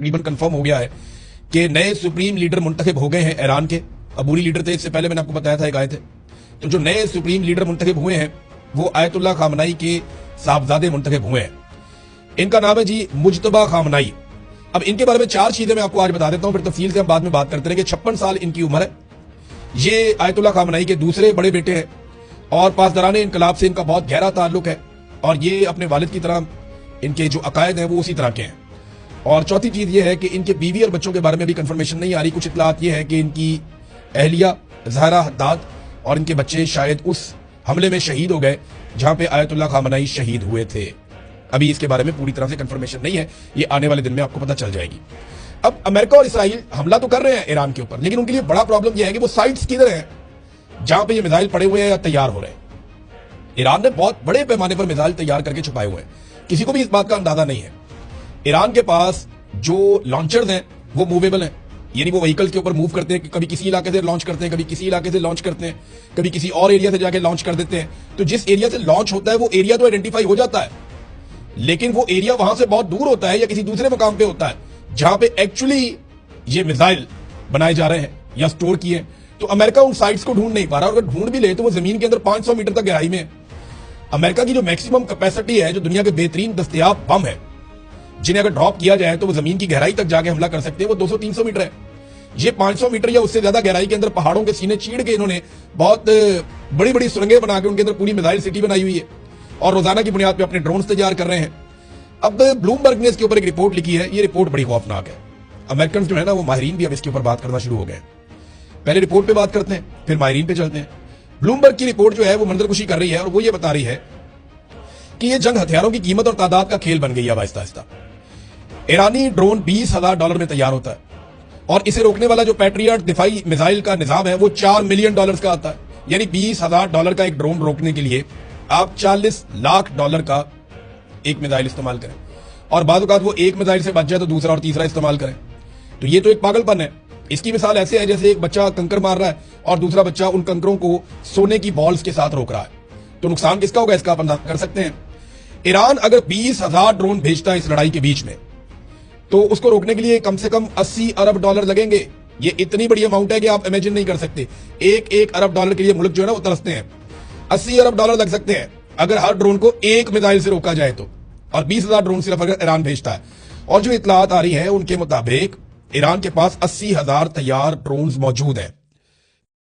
तकरीबन कंफर्म हो गया है कि नए सुप्रीम लीडर मुंतखब हो गए हैं ईरान के। अबूरी लीडर थे, इससे पहले मैंने आपको बताया था एक आए थे। तो जो नए सुप्रीम लीडर मुंतखब हुए हैं वो आयतुल्लाह खामनाई के साहबजादे मुंतखब हुए हैं। इनका नाम है जी मुज्तबा खामनाई। अब इनके बारे में चार चीजें मैं आपको आज बता देता हूं, फिर तफसील से हम बाद में बात करते रहेंगे। 56 साल इनकी उम्र है। ये आयतुल्लाह खामनाई के दूसरे बड़े बेटे हैं और पासदाराने इनकलाब से इनका बहुत गहरा ताल्लुक है और ये अपने वालिद की तरह इनके जो अकायद हैं वो उसी तरह के हैं। और चौथी चीज ये है कि इनके बीवी और बच्चों के बारे में भी कंफर्मेशन नहीं आ रही। कुछ इतलात ये है कि इनकी अहलिया ज़हरा हद्दाद और इनके बच्चे शायद उस हमले में शहीद हो गए जहां पे आयतुल्लाह खामनाई शहीद हुए थे। अभी इसके बारे में पूरी तरह से कंफर्मेशन नहीं है, ये आने वाले दिन में आपको पता चल जाएगी। अब अमेरिका और इसराइल हमला तो कर रहे हैं ईरान के ऊपर, लेकिन उनके लिए बड़ा प्रॉब्लम यह है कि वो साइट्स किधर हैं जहां पे ये मिसाइल पड़े हुए हैं या तैयार हो रहे हैं। ईरान ने बहुत बड़े पैमाने पर मिसाइल तैयार करके छुपाए हुए हैं, किसी को भी इस बात का अंदाजा नहीं है। ईरान के पास जो लॉन्चर्स हैं वो मूवेबल हैं, यानी वो व्हीकल के ऊपर मूव करते हैं कि कभी किसी इलाके से लॉन्च करते हैं, कभी किसी इलाके से लॉन्च करते हैं, कभी किसी और एरिया से जाके लॉन्च कर देते हैं। तो जिस एरिया से लॉन्च होता है वो एरिया तो आइडेंटिफाई हो जाता है, लेकिन वो एरिया वहां से बहुत दूर होता है या किसी दूसरे मकाम पे होता है जहां पे एक्चुअली ये मिसाइल बनाए जा रहे हैं या स्टोर किए। तो अमेरिका उन साइट्स को ढूंढ नहीं पा रहा, और अगर ढूंढ भी ले तो वो जमीन के अंदर 500 मीटर तक गहराई में है। अमेरिका की जो मैक्सिमम कैपेसिटी है, जो दुनिया के बेहतरीन दस्तयाब बम है जिन्हें अगर ड्रॉप किया जाए तो वो जमीन की गहराई तक जाके हमला कर सकते हैं, वो 200-300 मीटर है। ये 500 मीटर या उससे ज्यादा गहराई के अंदर पहाड़ों के सीने चीड़ के इन्होंने बहुत बड़ी बड़ी सुरंगें बना के उनके अंदर पूरी मिसाइल सिटी बनाई हुई है और रोजाना की बुनियाद पर अपने ड्रोन तैयार कर रहे हैं। अब ब्लूमबर्ग ने इसके ऊपर एक रिपोर्ट लिखी है, ये रिपोर्ट बड़ी खौफनाक है। अमेरिकन जो है ना वो माहिरीन भी अब इसके ऊपर बात करना शुरू हो गए। पहले रिपोर्ट पे बात करते हैं, फिर माहिरीन पे चलते हैं। ब्लूमबर्ग की रिपोर्ट जो है वो मंजरकुशी कर रही है और वो ये बता रही है कि ये जंग हथियारों की कीमत और तादाद का खेल बन गई है आहिस्ता आहिस्ता। ईरानी ड्रोन $20,000 में तैयार होता है और इसे रोकने वाला जो पैट्रियट दिफाई मिसाइल का निजाम है वो $4 मिलियन का आता है। यानी $20,000 का एक ड्रोन रोकने के लिए आप $40 लाख का एक मिसाइल इस्तेमाल करें, और बाद औक़ात वो एक मिसाइल से बच जाए तो दूसरा और तीसरा इस्तेमाल करें। तो ये तो एक पागलपन है। इसकी मिसाल ऐसे है जैसे एक बच्चा कंकर मार रहा है और दूसरा बच्चा उन कंकरों को सोने की बॉल्स के साथ रोक रहा है। तो नुकसान किसका होगा इसका आप अंदाजा कर सकते हैं। ईरान अगर 20,000 ड्रोन भेजता है इस लड़ाई के बीच में तो उसको रोकने के लिए कम से कम $80 अरब लगेंगे। ये इतनी बड़ी अमाउंट है कि आप इमेजिन नहीं कर सकते। एक अरब डॉलर के लिए मुल्क जो है ना वो तरसते हैं। $80 अरब लग सकते हैं अगर हर ड्रोन को एक मिसाइल से रोका जाए तो, और 20,000 ड्रोन सिर्फ अगर ईरान भेजता है। और जो इतलात आ रही है उनके मुताबिक ईरान के पास 80,000 तैयार ड्रोन मौजूद हैं।